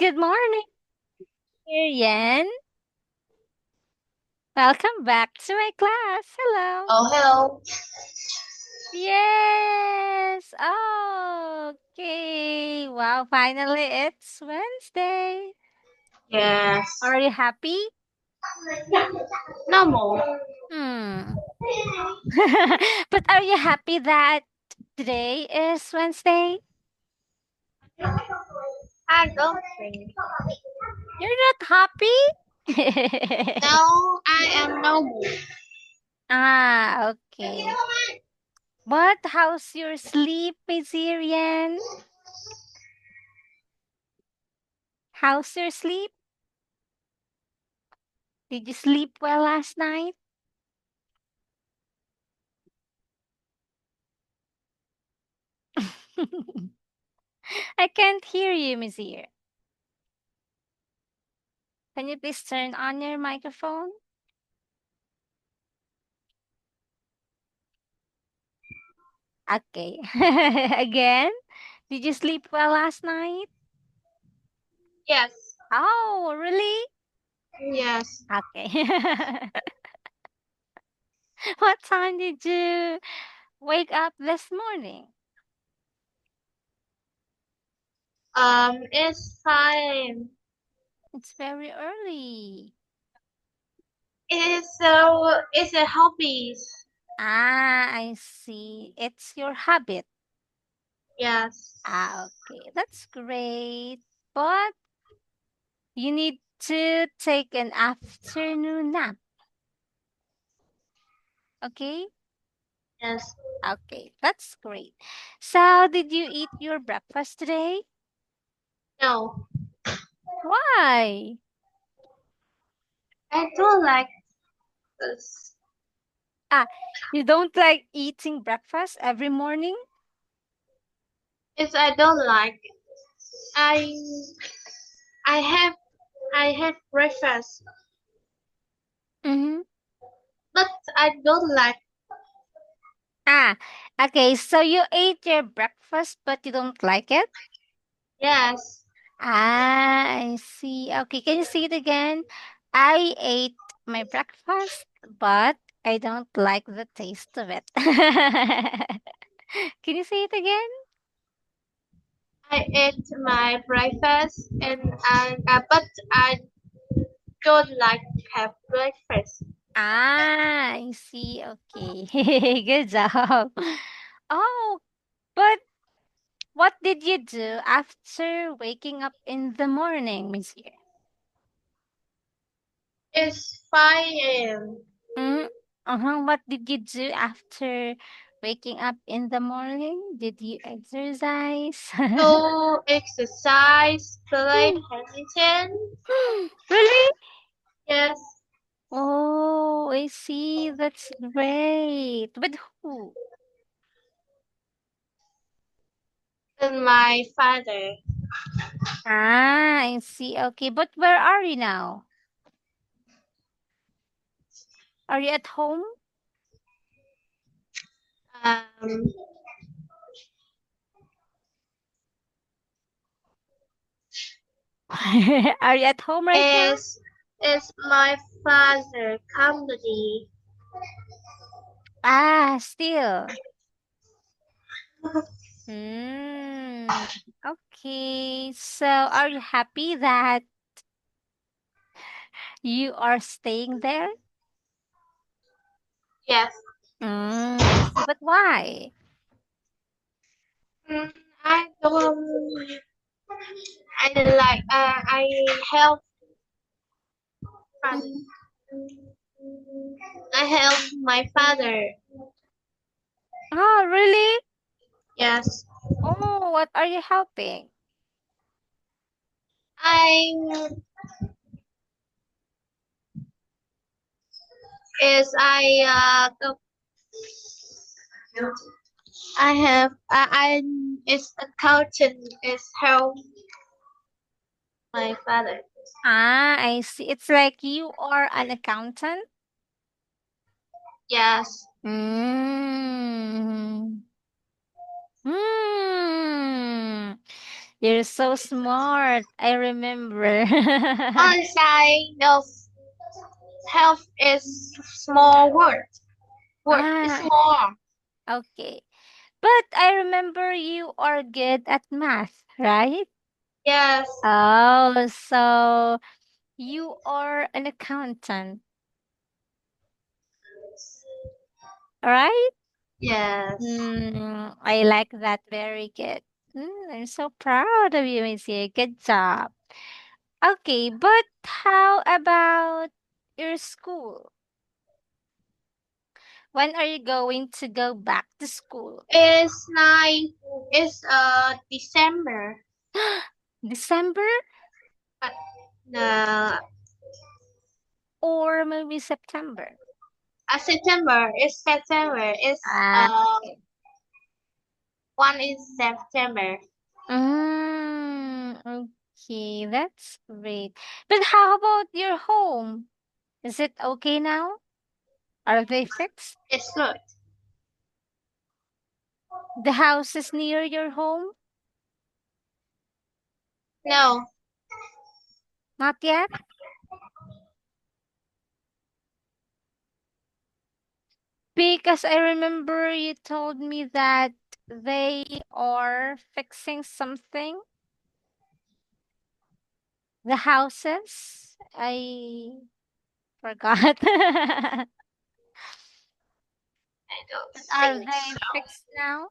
Good morning, Yan. Welcome back to my class. Hello. Oh, hello. Yes. Okay. Wow, finally it's Wednesday. Yes. Are you happy? No more. Hmm. But are you happy that today is Wednesday? I don't think. You're not happy? No, I am no more. Okay. But how's your sleep, Miss Irian? How's your sleep? Did you sleep well last night? I can't hear you, Miss Ear. Can you please turn on your microphone? Okay. Again? Did you sleep well last night? Yes. Oh, really? Yes. Okay. What time did you wake up this morning? It's fine. It's very early. It's a hobbies. I see. It's your habit. Yes. Okay. That's great. But you need to take an afternoon nap. Okay? Yes. Okay, that's great. So, did you eat your breakfast today? No. Why? I don't like this. Ah, you don't like eating breakfast every morning? It's I don't like. I I have I have breakfast, Mm-hmm. but I don't like. Ah, okay, so you ate your breakfast, but you don't like it? Yes. I see. Okay, can you say it again? I ate my breakfast, but I don't like the taste of it. Can you say it again? I ate my breakfast but I don't like have breakfast. I see. Okay. Good job. Oh, but what did you do after waking up in the morning, Miss Year? It's 5 a.m. Mm, What did you do after waking up in the morning? Did you exercise? To exercise, play Hmm. badminton. Really? Yes, Oh, I see. That's great. With who? and my father. I see. Okay, but where are you now? Are you at home? Um, Are you at home right now? is my father company. Still. Hmm. Okay. So, are you happy that you are staying there? Yes. I see. But why? Mm, I don't. I don't like. I help. Mm. I help my father. Oh, really? Yes. Oh, what are you helping? I is I have I it's accountant is help my father. I see. It's like you are an accountant. Yes. Mm. Hmm. You're so smart. I remember. On side of health is small word. Word is Ah, small. okay. But I remember you are good at math, right? Yes. Oh, so you are an accountant, right? Yes. I like that. Very good. I'm so proud of you, Missy. Good job. Okay, but how about your school? When are you going to go back to school? It's nine. It's December. December Uh, no, or maybe September? September. It's September. It's Okay. one is September. Okay, that's great. But how about your home? Is it okay now? Are they fixed? It's good. The house is near your home? No, Not yet? Because I remember you told me that they are fixing something. The houses? I forgot. I don't But are think they so. fixed now?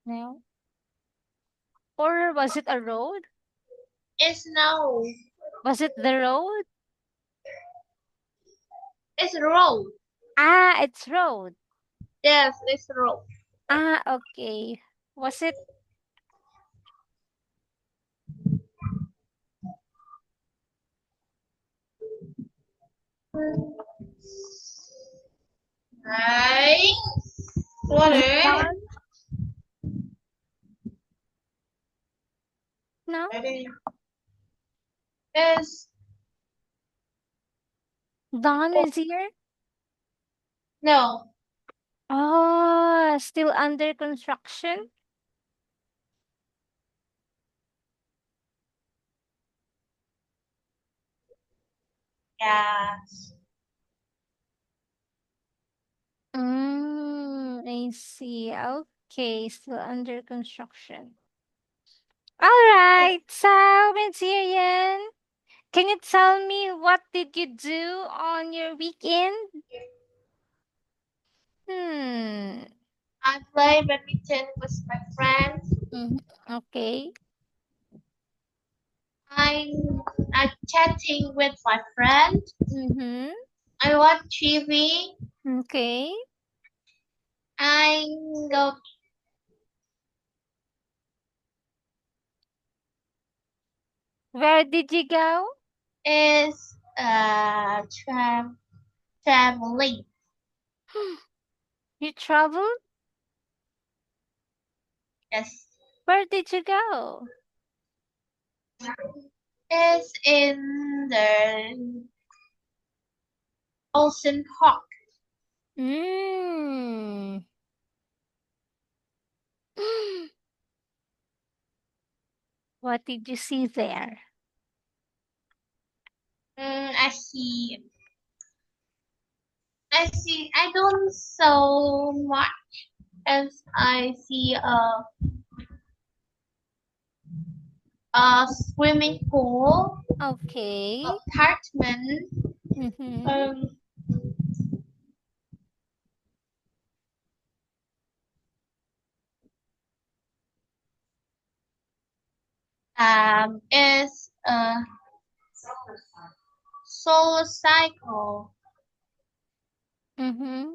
No. Or was it a road? It's no. Was it the road? It's road. Ah, it's road. Yes, it's road. Ah, okay. Was it? Đấy. What Is it is? done? No? It's Dawn is here? no. Oh, still under construction? Yes. I see. Okay, still under construction. All right. So, Miss Ian, can you tell me what did you do on your weekend? Hmm. I play badminton with my friends. Mhm. Okay. I I chatting with my friend. Mm-hmm. I watch TV. Okay. I go Where did you go? is traveling. You traveled? Yes. Where did you go? Is in the Ocean Park. Mm. What did you see there? I see. I don't so much as I see a swimming pool, Okay. apartment, Mm-hmm. um, is a solar cycle, Mm-hmm.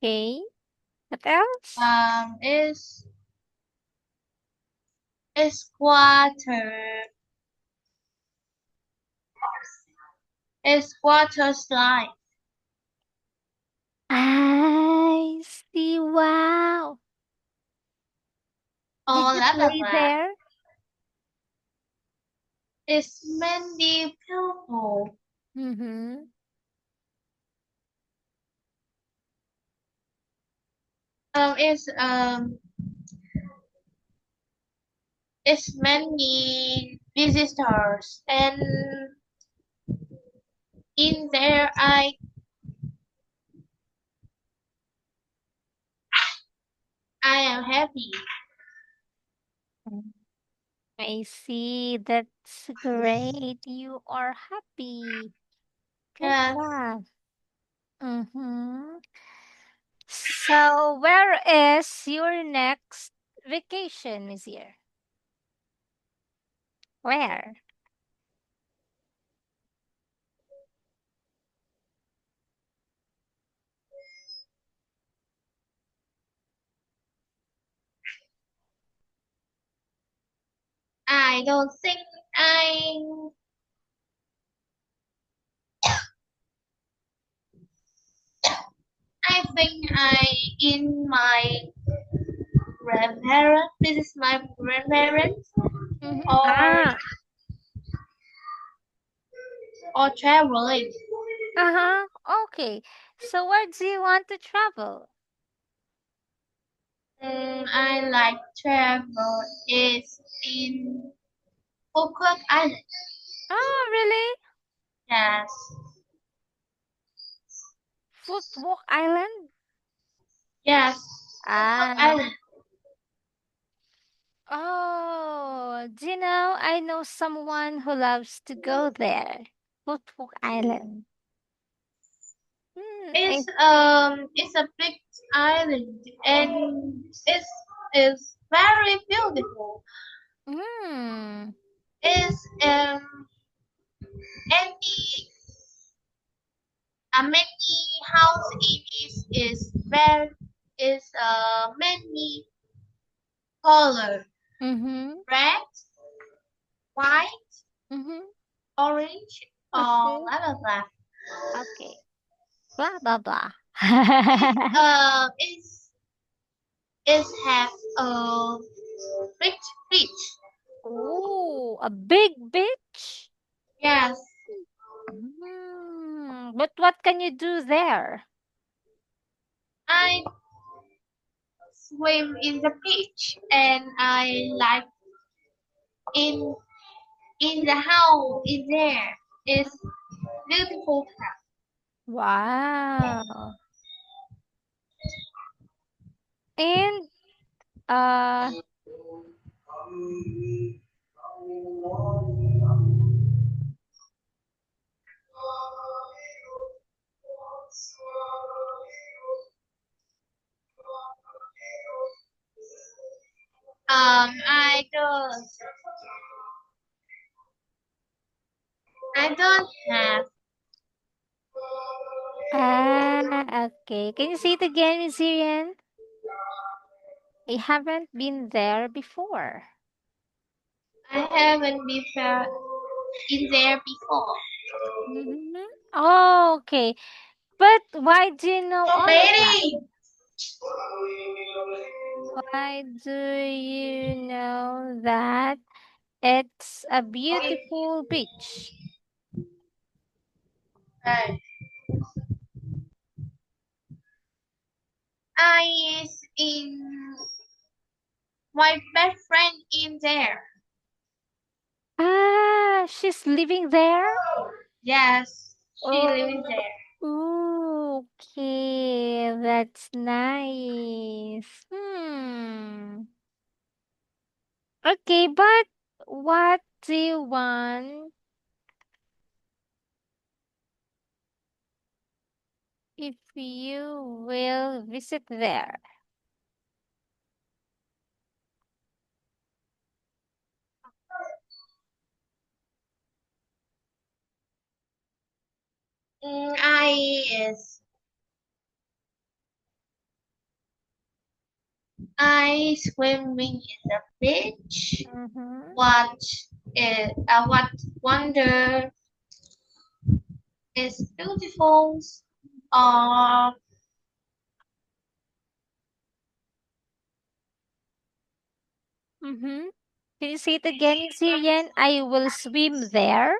Okay. What else? is water, is water slide. I see. Wow. or Did you blah blah play blah. there? It's mainly beautiful. Mm-hmm. It's it's many visitors, and in there I am happy. Mm. I see. That's great. You are happy. Good Yes, job. Mm-hmm. So, where is your next vacation, Miss Year? Where? I don't think I I think I in my grandparents. This is my grandparents, Mm-hmm. or traveling. Uh-huh. Okay. So, where do you want to travel? I like travel is in Phuket Island. Oh, really? Yes, Footwalk Island? yes, Phuket Ah. Island. Oh, do you know? I know someone who loves to go there. Footwalk Island. It's a big island, and it's very beautiful. Hmm. It's any many house in is very is many color: Mm-hmm. red, white, Mm-hmm. orange, or Okay. blah blah blah. Okay. Blah blah blah. It's have a big beach. Oh, a big beach? Yes, But what can you do there? I swim in the beach, and I like in the house in there. It's beautiful. Wow. And uh I don't have. okay. Can you say it again, Miss Syrian? I haven't been there before. I haven't been in there before. Mm-hmm. Oh, okay. But why do you know So all of that? Betty, Why do you know that it's a beautiful beach? uh, I is in my best friend in there. Ah, she's living there? Yes, she living Oh, there. okay. That's nice. Hmm. Okay, but what do you want if you will visit there? Is I swimming in the beach. Mm-hmm. What wonder is beautiful. Uh, Mm-hmm. Can you say it again in Syrian? I will swim there,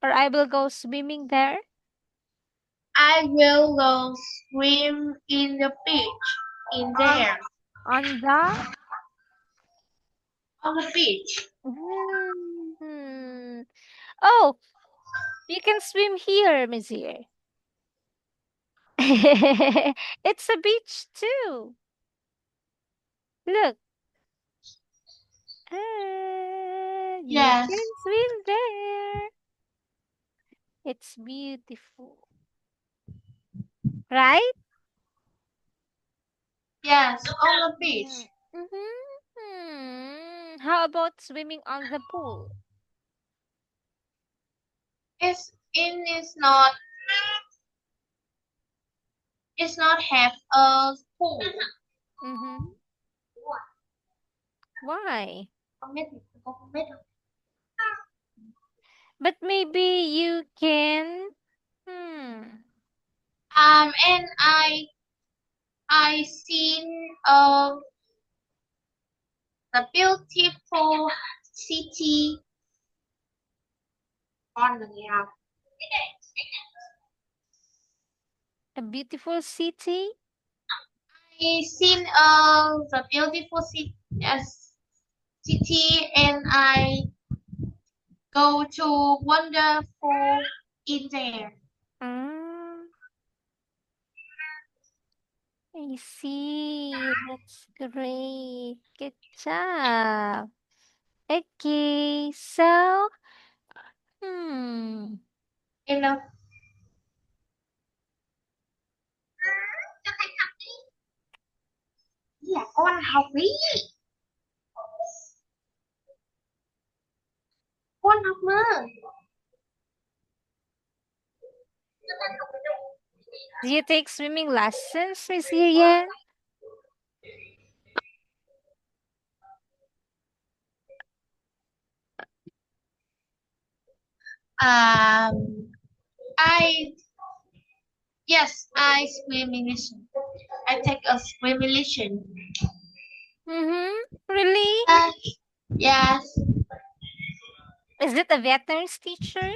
or I will go swimming there. I will go swim in the beach. In On there. on the On the beach. mm. Oh, you can swim here, Mizir. It's a beach too. Look. You Yes. can swim there. It's beautiful. Right? Yes, on the beach. Mm-hmm. How about swimming on the pool? It's not have a pool. Mm-hmm. Why? But maybe you can. Hmm. And I seen the beautiful city on the map. A beautiful city? I seen the beautiful city and I go to wonderful in there. Mm, I see. That's great. Good job. Okay, so, hmm. You know. Dạ con học đi. Con học mà. Do you take swimming lessons, Miss Ian? I yes, I swimming lesson. I take a swimming lesson. Mm-hmm. Really? Uh, yes, Is it a veterans teacher?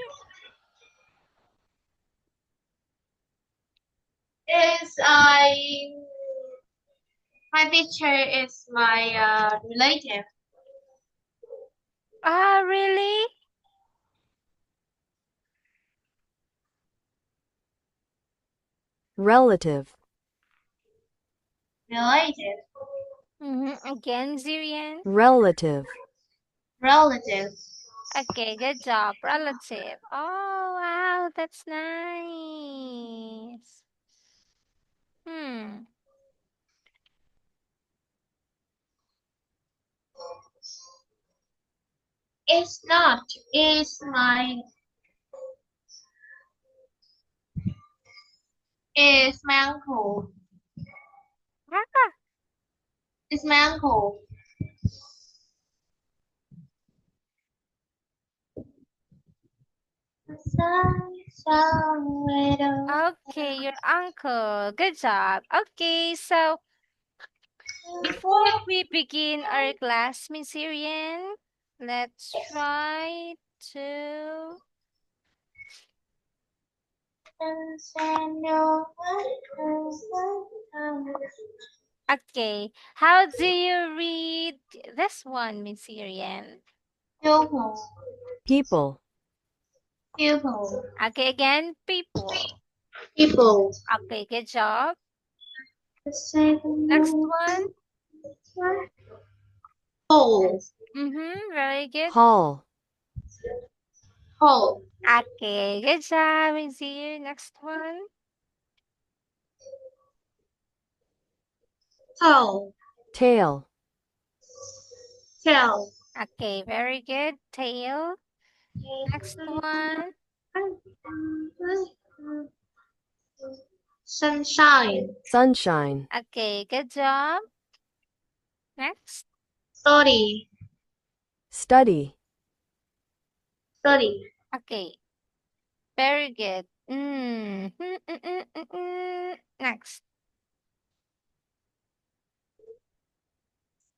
is my teacher is my relative. Ah, really? Relative. Relative. Mm-hmm. Again, Zirian. Relative. Relative. Okay, good job. Relative. Oh, wow, that's nice. Hmm. It's not. It's my uncle. Ah, It's my uncle. okay, your uncle. Good job. Okay, so before we begin our class, Miss Irian, let's try to. Okay, how do you read this one, Miss Irian? Pupil. People. Pupil. Okay, again, people. People. Okay, good job. Next one. Hole. Mm-hmm, very good. Hall. Hole. Okay, good job, Miss Irian. Next one. Hole. Tail. Tail. Okay, very good. Tail. Next one. Sunshine. Sunshine. Okay, good job. Next. Study. Study. Study. Okay, very good. Next.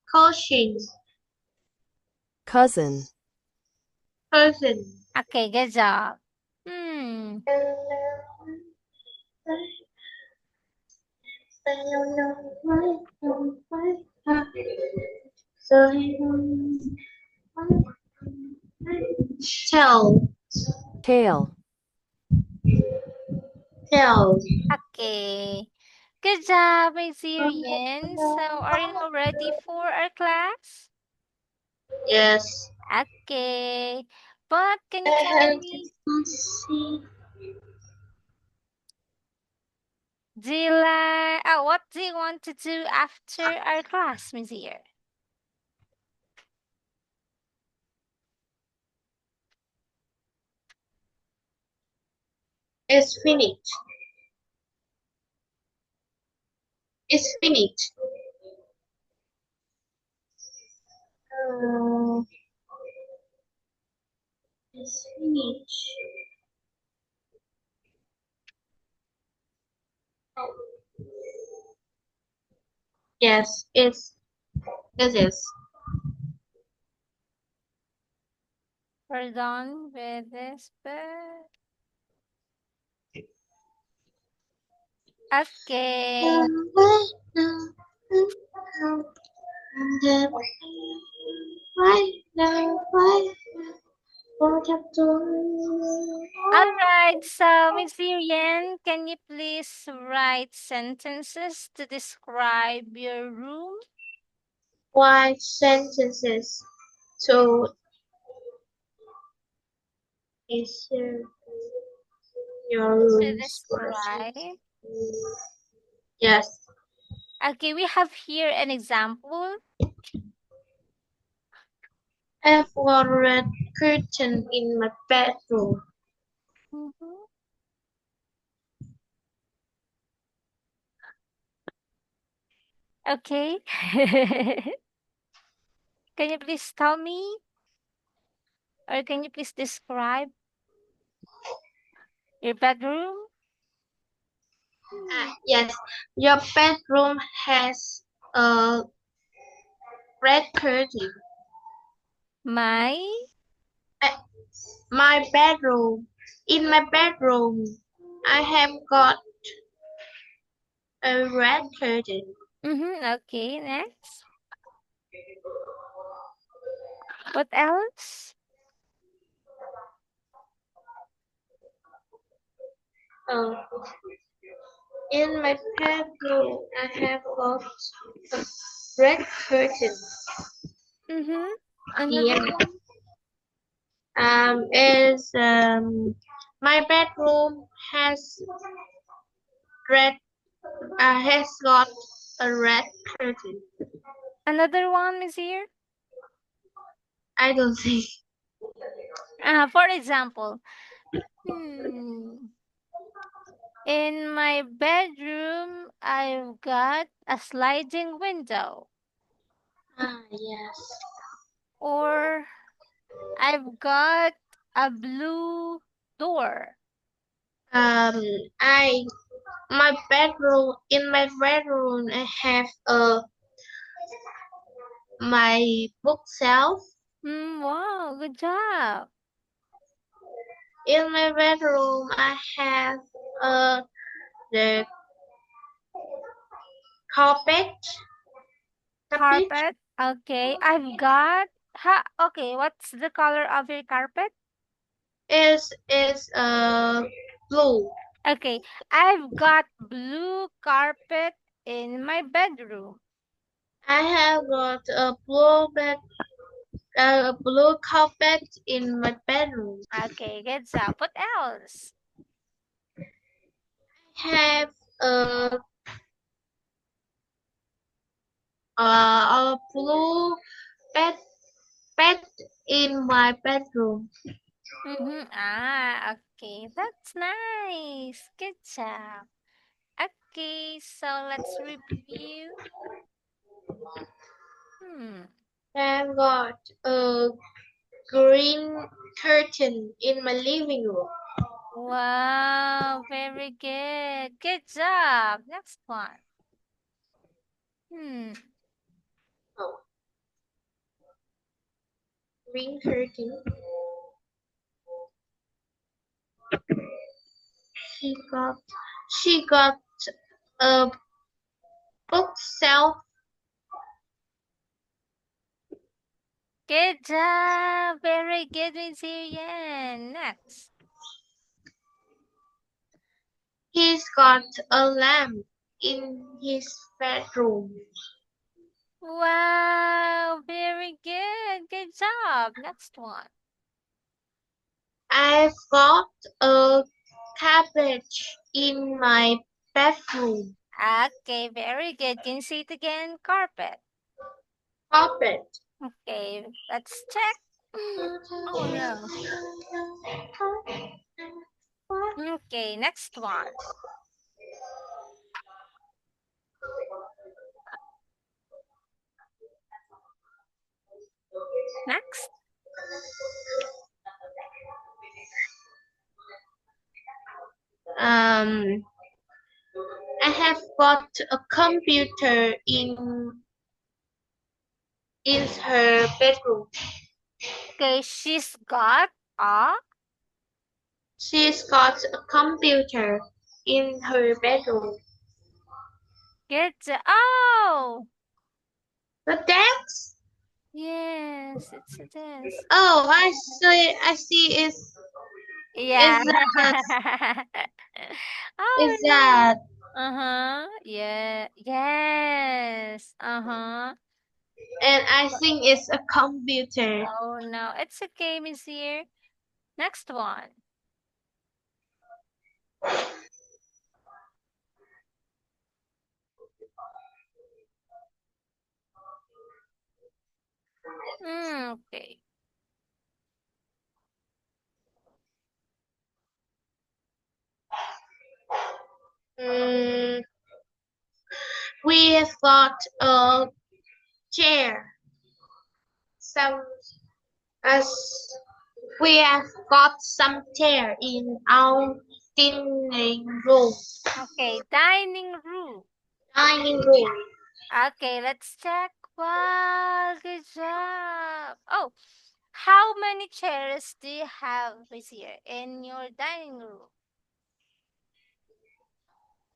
Caution. cousin, Cousin. Okay, good job. Hmm. Tell. tail, Tell. Okay. Good job, Xerian. So, are you now ready for our class? Yes. Okay. But can you tell And me, see. what do you want to do after our class, Miss Ear? It's finished. It's finished. Uh, it's finished. Yes, it is. We're done with this bit. Okay. All right. So, Miss Earian, can you please write sentences to describe your room? Why sentences to is your To rooms versus describe. yes. Okay, we have here an example. I have got a red curtain in my bedroom. Mhm. Okay. Can you please tell me, or can you please describe your bedroom? Yes, your bedroom has a red curtain. My. Uh, my bedroom. In my bedroom, I have got a red curtain. Okay, next. What else? Uh, in my bedroom, I have got a red curtain. Another Here one? is my bedroom red has got a red curtain. Another one is here. I don't think. For example, hmm, in my bedroom, I've got a sliding window, Yes. or I've got a blue door. Um, I in my bedroom I have my bookshelf. Wow, good job. In my bedroom I have the carpet. Carpet Carpet. Okay, I've got. Okay, what's the color of your carpet? is blue. Okay, I've got blue carpet in my bedroom. I have got a blue carpet in my bedroom. Okay, good job. What else? I have a a blue bed bed in my bedroom. Okay, that's nice. Good job. Okay, so let's review. Hmm. I've got a green curtain in my living room. Wow, very good. Good job. Next one. Hmm. Oh. ring her king. She got a bookshelf. Good job. Very good, Miss Irian. Next. He's got a lamp in his bedroom. Wow, very good. Good job. Next one. I've got a cabbage in my bedroom. Okay, very good. Can you say it again? Carpet. Carpet. Okay, let's check. Oh no. Okay, next one. Next. I have got a computer in her bedroom. Okay, she's got a. She's got a computer in her bedroom. Good job. Oh! The desk? Yes, it's a desk. Oh, I see. Yeah. Is that Oh is no. that Uh-huh. Yeah. Yes. Uh-huh. and I think it's a computer. Oh no. It's okay, Miss Ear. Next one. Okay. Mm, we have got a chair. Some as we have got some chair in our dining room. Okay, dining room. Dining room. Okay, let's check. Wow, good job. Oh, how many chairs do you have, Miss Ear, in your dining room?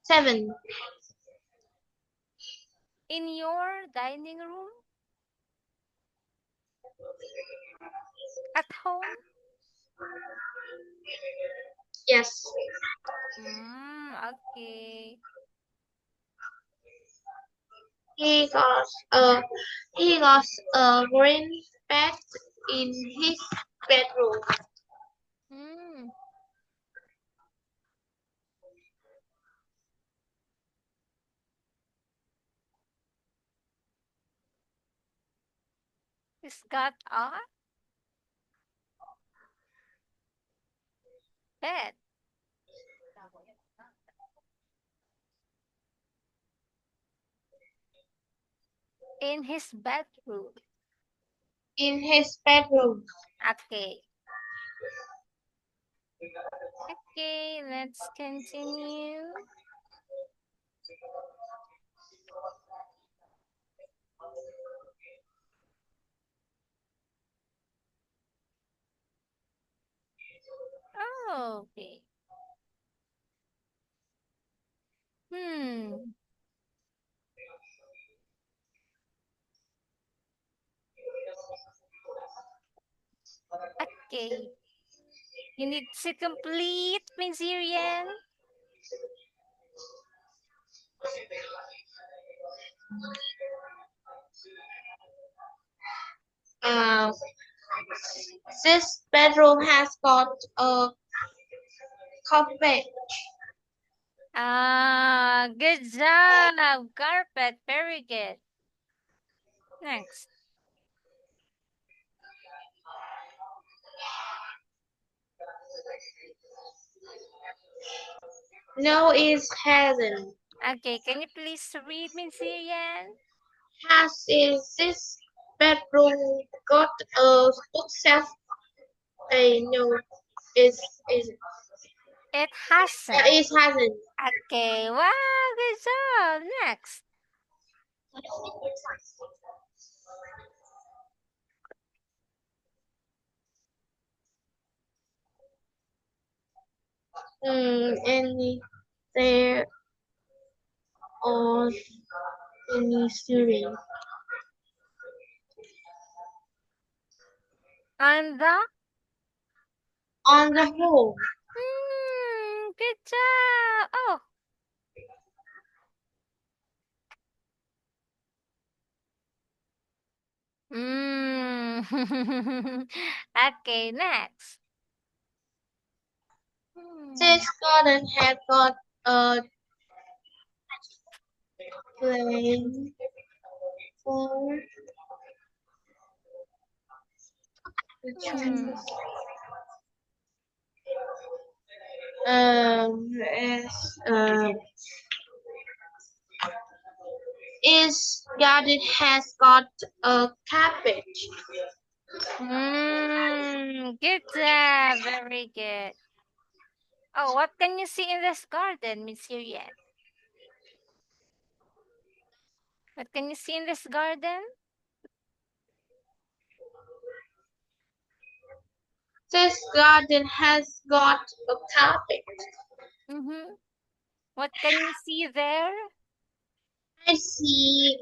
7. In your dining room? At home? Yes. Okay. He got a he got a green bed in his bedroom. Mm. He's got a bed in his bedroom. In his bedroom. Okay. Okay, let's continue. Okay. Hmm. Okay. You need to complete, Miss Irian. Uh, this bedroom has got a carpet. Good job. Carpet. Very good. Next. No, it hasn't. Okay, can you please read, Miss Irian? Has is this bedroom got a bookshelf? No, is It hasn't. it hasn't. Okay, wow, good job. Next. Any there or any student On the on the whole. good job. Oh. Okay, next. This garden had got a plain for the Hmm. trees. Is His garden has got a cabbage. Good job. Very good. Oh, what can you see in this garden, Miss Yurian? What can you see in this garden? This garden has got a carpet. Mm-hmm. What can you see there? I see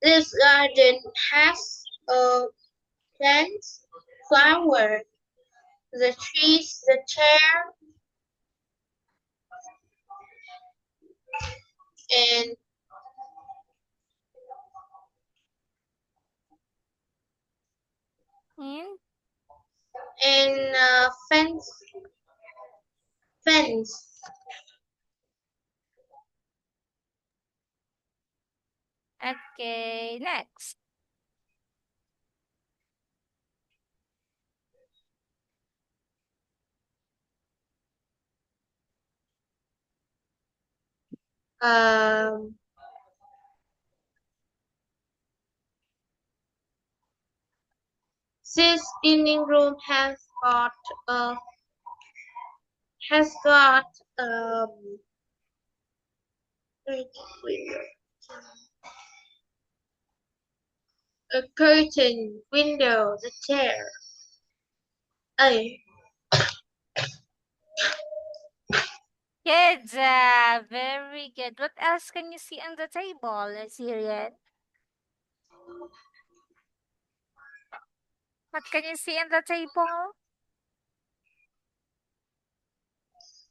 this garden has a plant, flower, the trees, the chair, and In? fence. Fence. Okay, next. Um, this dining room a has got a curtain, window, the chair. Oh, Good job. Very good. What else can you see on the table, Syrian? What can you see on the table?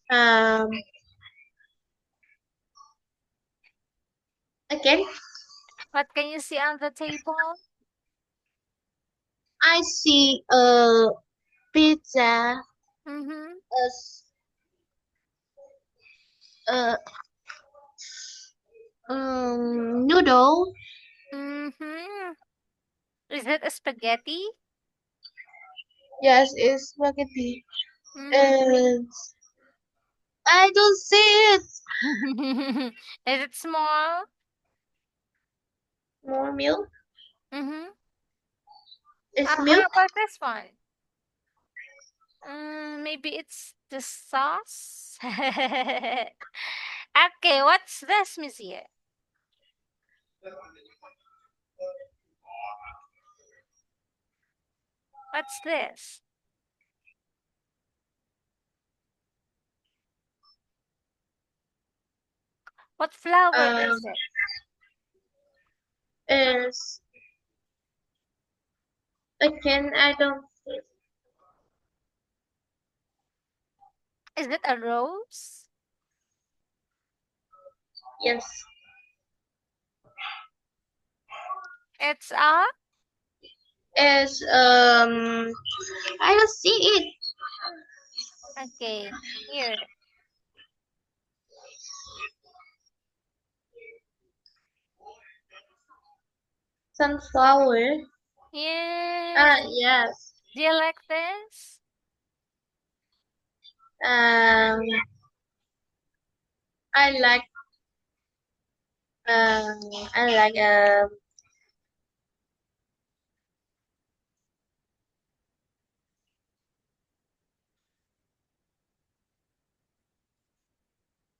um, again, What can you see on the table? I see a pizza, Mm-hmm. a noodle. Mm-hmm. Is it a spaghetti? Yes, it's spaghetti. Mm-hmm. And I don't see it. Is it small? More milk. Mm-hmm. It's How milk. about this one? Maybe it's the sauce? Okay, what's this, Monsieur? What's this? What flower Um, is it? is again. I don't see. Is it a rose? Yes. It's a Is I don't see it. okay. Here. Sunflower. Yes. Yes. Do you like this? Um, I like I like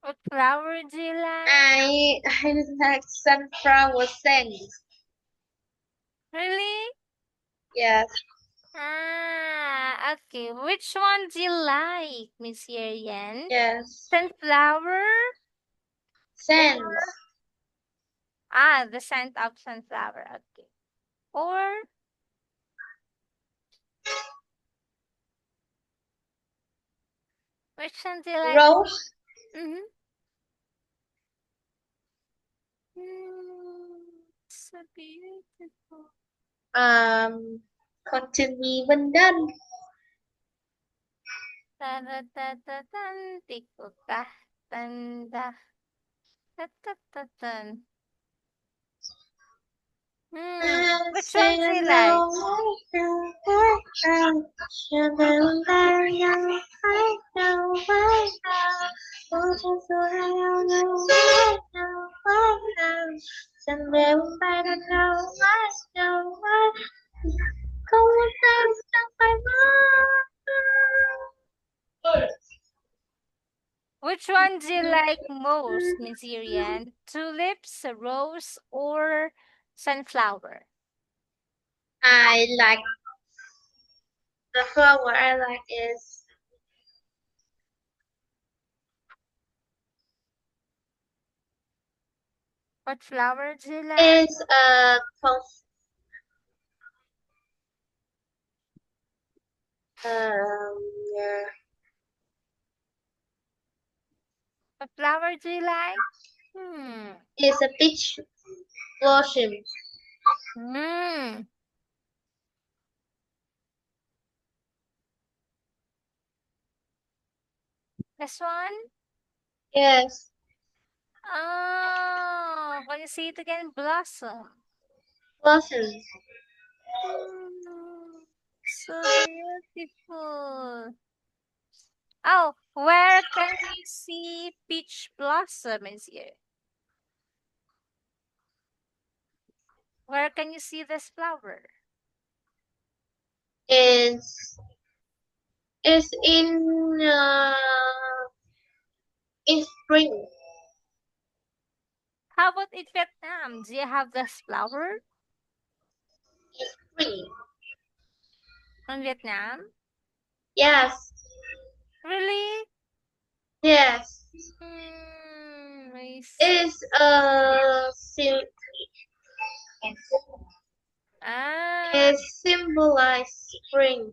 What flower do you like? I like sunflower scent. Really? Yes. Okay, which one do you like, Miss Yerian? Yes. Sunflower? Sands. The scent of sunflower. Okay. Or which one do you like? Rose. Mm-hmm. So beautiful. Kotilibandan. Ta-da-ta-ta-tan, tikukah, tanda. Ta-ta-ta-tan. Which one do you like? Which one do you like most, Miss Irian? Tulips, rose, or sunflower? I like the flower I like is What flower do you like? yeah, What flower do you like? is a peach blossom. Hmm. This one? Yes, Oh, can you see it again? Blossom. blossoms. So beautiful. Oh, where can you see peach blossom is here? Where can you see this flower? Is in spring. How about in Vietnam? Do you have this flower Spring. in Vietnam? Yes, Really? yes. I see. Is a Ah, is symbolize spring.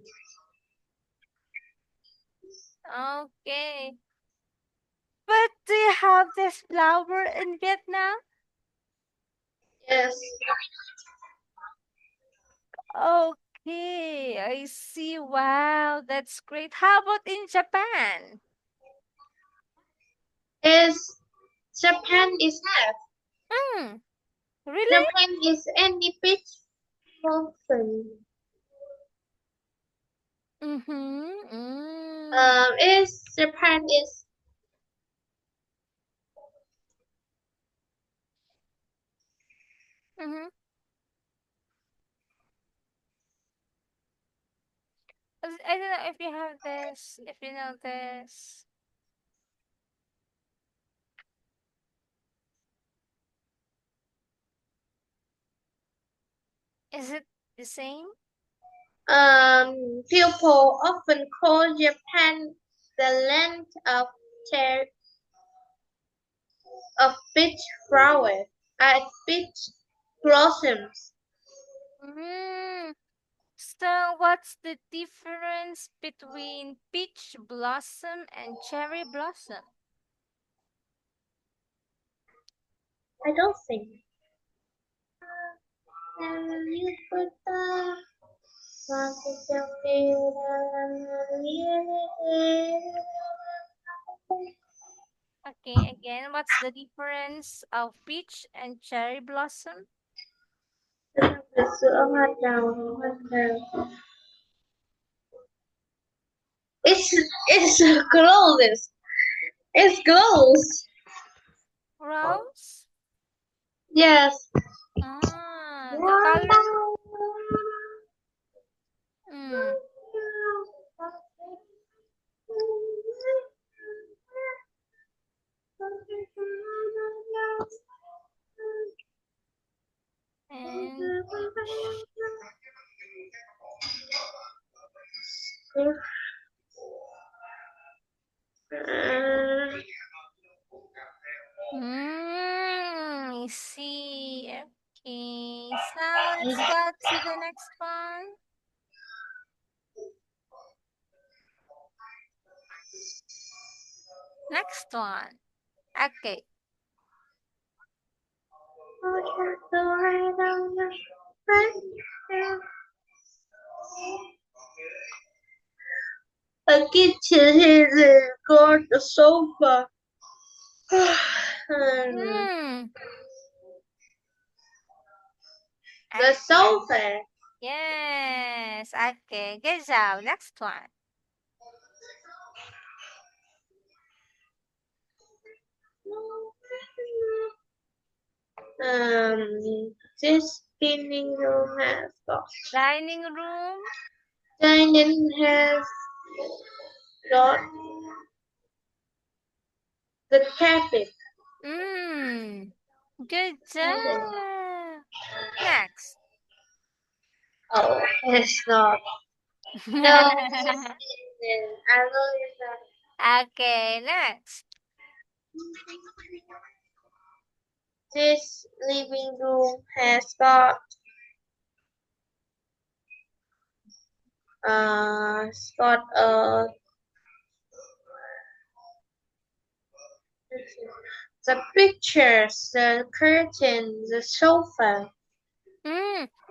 okay. But do you have this flower in Vietnam? Yes, Okay, I see. Wow, that's great. How about in Japan? is Japan is have. Really? Japan is any peach blossom. Mm-hmm. Mm. Is Japan is Mm-hmm. I don't know if you have this, if you know this. Is it the same? people often call Japan the land of ter- of peach flower, peach blossoms. So what's the difference between peach blossom and cherry blossom? I don't think. Okay, again, what's the difference of peach and cherry blossom? Sữa hoa đào, hoa đào. It's clothes. It's clothes. Rose? Yes. The color? Mm. And peach. I see. Okay, so let's go to the next one. Next one. Okay. A kitchen has got a sofa. Hmm. The sofa. Yes. Okay. Good job. Next one. This dining room has got. Dining room. Dining has got the cafe. Good job. Next. Oh, it's not. No, I know it's not. Okay, next. This living room has got it's got the pictures, the curtain, the sofa.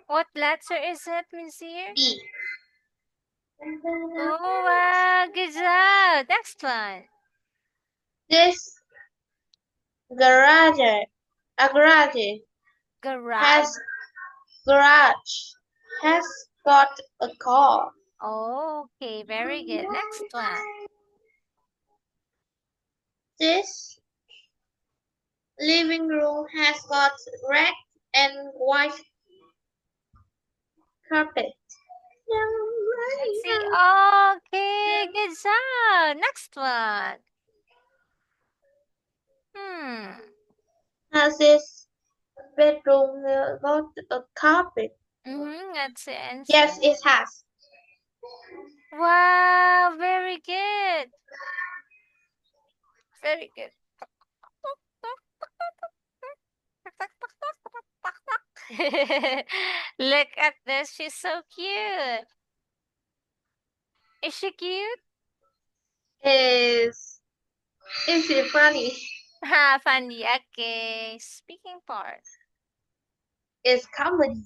What letter is it, Miss Ear? B. Oh, wow. Good job. Next one. This garage, a garage Garage. has got a car. Okay, very good. Next one. This living room has got red and white carpet. Let's see. Okay, good job. Next one. Has this bedroom got a carpet? That's the answer. Yes, it has. Wow, very good. Very good. Look at this. She's so cute. Is she cute? Is it funny? Ha, funny. Okay. Speaking part. It's comedy.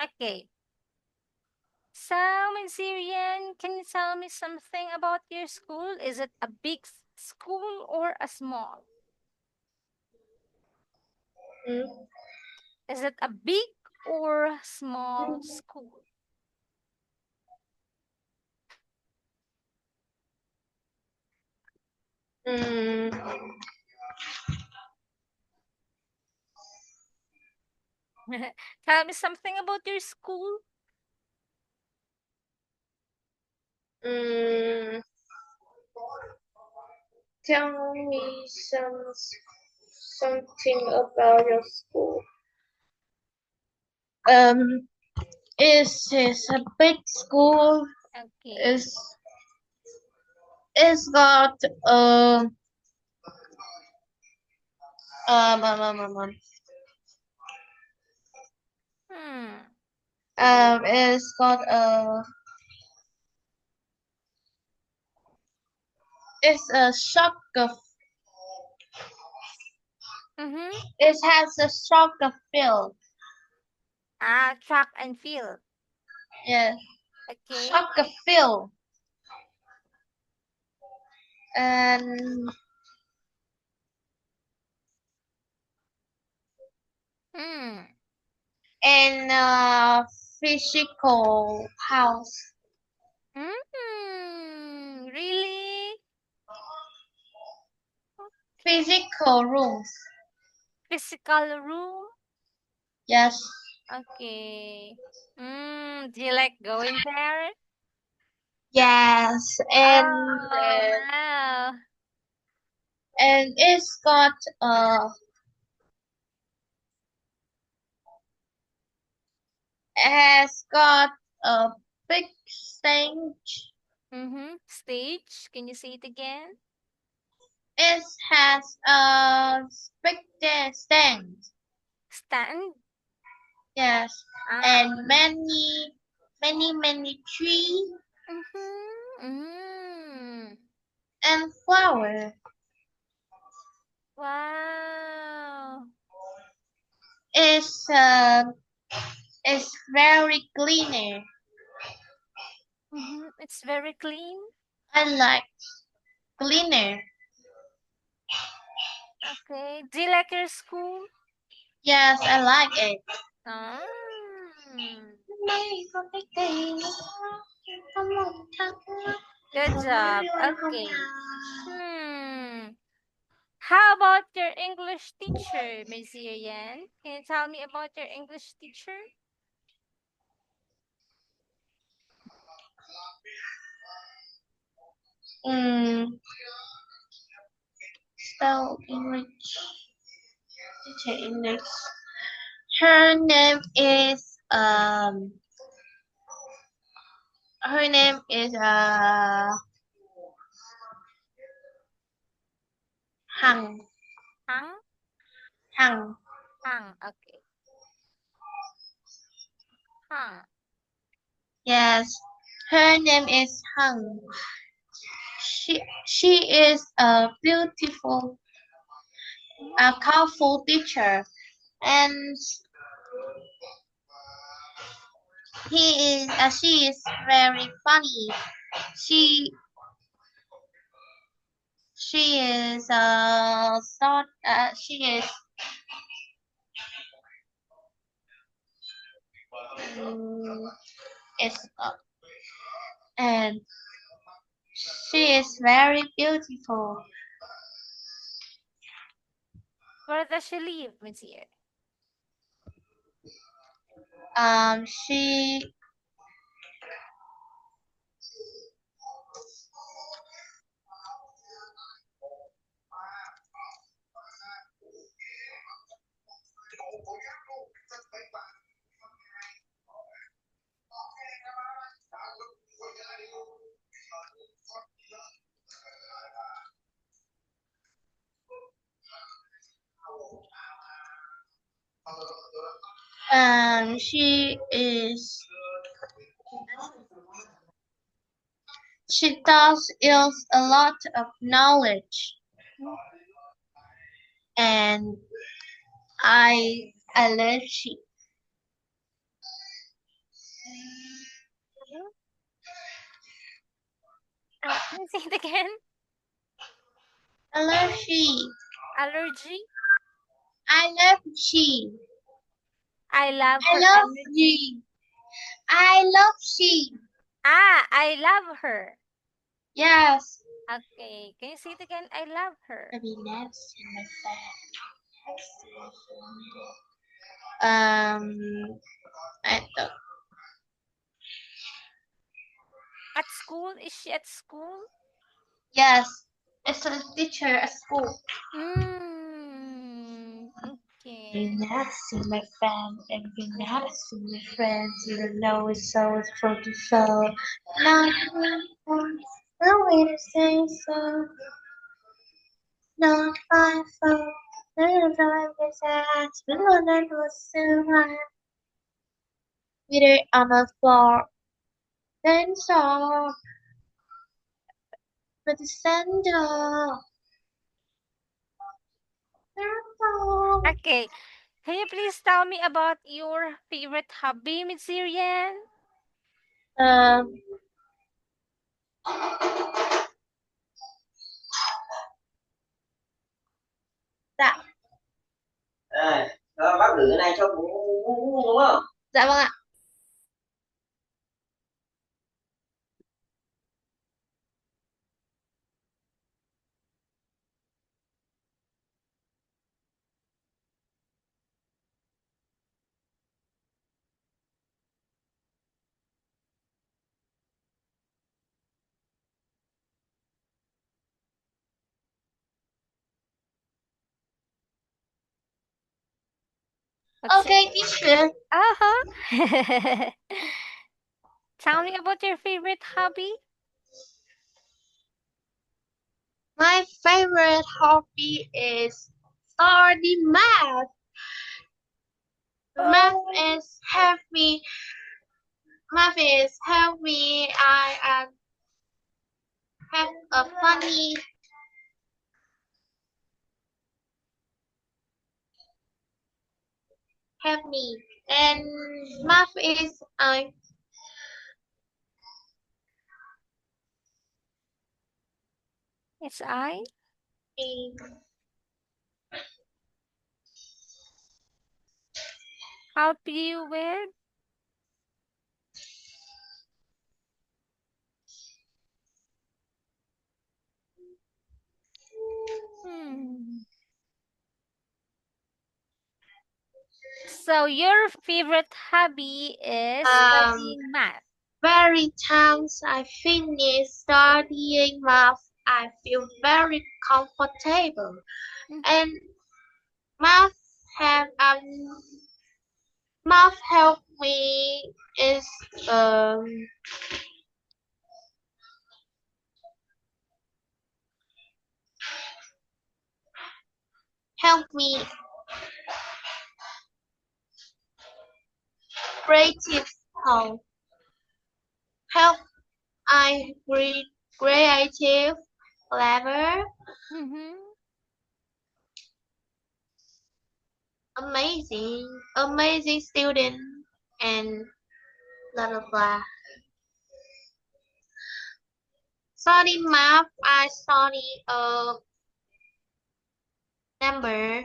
Okay. So, in Syrian, can you tell me something about your school? Is it a big school or a small? Mm. Is it a big or small school? Mm. Tell me something about your school. Mm. Tell me something about your school. Is a big school? Okay. It's got um um um um, um, Hmm. it's got it's a soccer. It has a soccer field. Track and field. Yes. Okay. Soccer field. And and physical house. Really? Physical rooms. Physical room? Yes. Okay. Do you like going there? Yes, Oh, wow. and it's got a big stage. Mm-hmm. Stage. Can you say it again? It has a big stand. Stand. Yes, Ah. and many trees Mm-hmm. Mm. and flower. Wow. It's it's very cleaner. Mm-hmm. It's very clean. I like cleaner. Okay. Do you like your school? Yes, I like it. Ah. Good job. Okay. How about your English teacher, Miss Yan? Can you tell me about your English teacher? Mm, spell English. Teacher English. Her name is her name is Hằng. Hang? Hằng. Hang. Okay. Hang. Yes, her name is Hằng. She is a beautiful, a colorful teacher, and she is very funny. She she is sort she um, is and she is very beautiful. Where does she live, Miss Yan? She she is she does use a lot of knowledge, Mhm. and I love she. Can you say it again? I love she. Allergy? I love she. I love I her love energy. she. I love she. Ah, I love her. Yes. Okay. Can you say it again? I love her. Maybe next in my bed. I don't. At school? Is she at school? Yes. It's a teacher at school. Okay. You're not see my friend, and you're not see my friends. You don't know it's so it's for the show. Not no way to say so. Not my fault. Little time is asked, but that was so hard. With it on the floor, then saw, but the sender. Okay. Can you please tell me about your favorite hobby, Miss Syrian? Um, dạ, Bác gửi cái này cho bố đúng không? dạ vâng ạ. What's it? Okay, teacher. Uh-huh. Tell me about your favorite hobby. My favorite hobby is study math. Math Oh, is help me. Math is help me. I have a funny. Help me. And math is it's I. Help you with? Hmm. So your favorite hobby is um studying math. very times I finish studying math, I feel very comfortable. Mm. And math have math help me is um help me creative how help I creative clever Mm-hmm. amazing student and blah blah blah. Study math I study number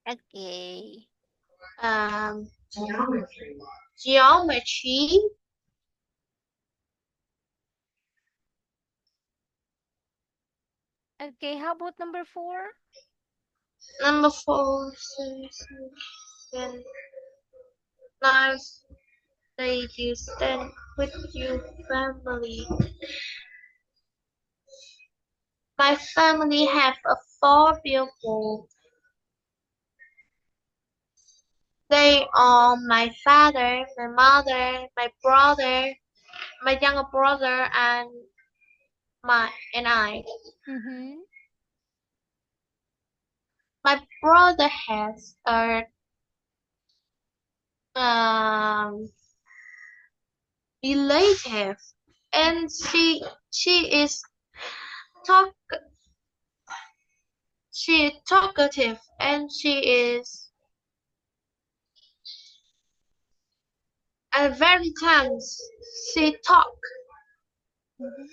Okay. um geometry. Okay, how about number 4? Number four, six, seven, nice that you spend with your family. My family have a four people. They are my father, my mother, my brother, my younger brother, and I. Mm-hmm. My brother has a um relative, and she is talk she is talkative, and she is at very times she talk. Mm-hmm.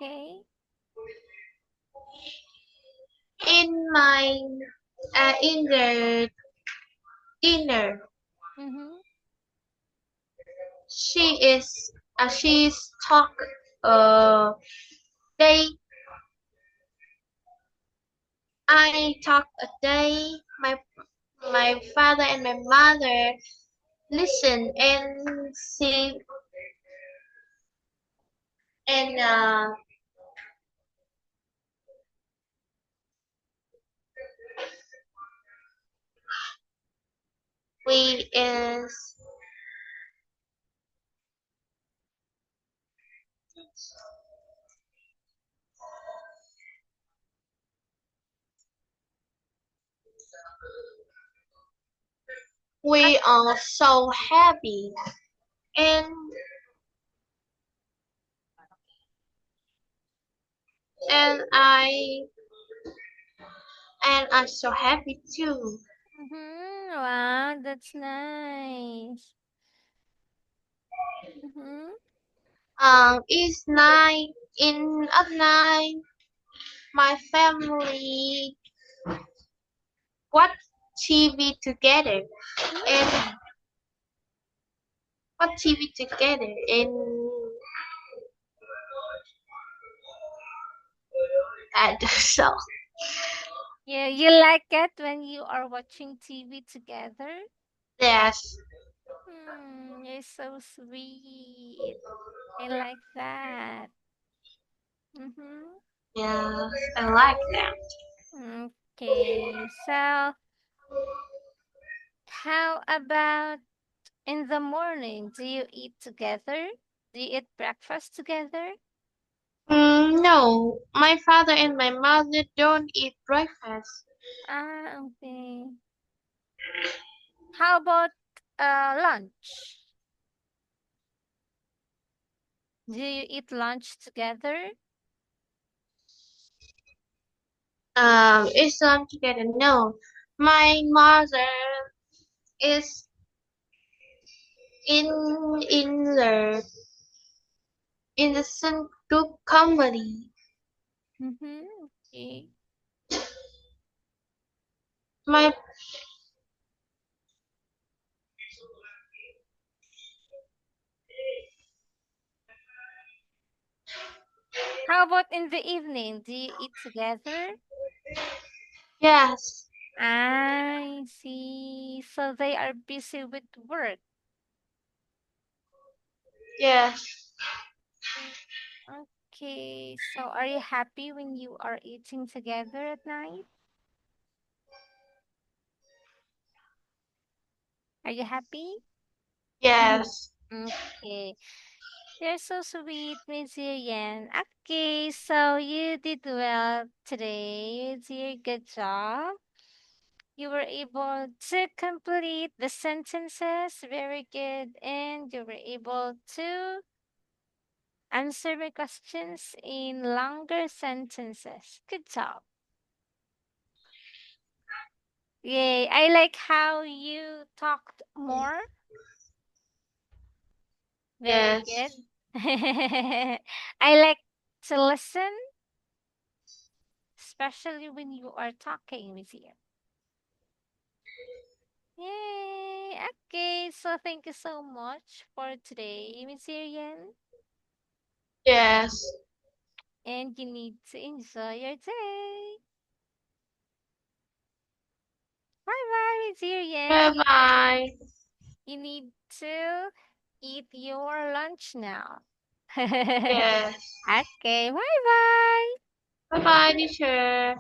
Okay. In my in the dinner, Mm-hmm. she's talk uh they I talk a day. My father and my mother listen and see and we is we are so happy and and I and I'm so happy too. Mm-hmm. Wow, that's nice. Mm-hmm. It's night in at night. My family watch TV together and Mm. watch TV together and so Yeah, you like it when you are watching TV together? yes. You're so sweet. I like that. Mm-hmm. Yes, I like them. Okay, so how about in the morning? Do you eat together? Do you eat breakfast together? No, my father and my mother don't eat breakfast. Ah, okay. How about lunch? Do you eat lunch together? It's lunch together. No, my mother is in in the in the Sun Cook company. Mm-hmm. Okay. My How about in the evening? Do you eat together? yes, I see. So they are busy with work. yes, Mm, okay. So are you happy when you are eating together at night? Are you happy? yes, Okay. You're so sweet, Miss Yan. Okay, so you did well today. Dear, good job. You were able to complete the sentences. Very good. And you were able to answer my questions in longer sentences. Good job. Yay. I like how you talked more. Very yes, good. I like to listen, especially when you are talking with you. Yay! Okay, so thank you so much for today, Miss Arian. yes. And you need to enjoy your day. Bye bye, Miss Bye Arian. bye. You need to eat your lunch now. Okay, Yes. bye bye. Bye bye, teacher.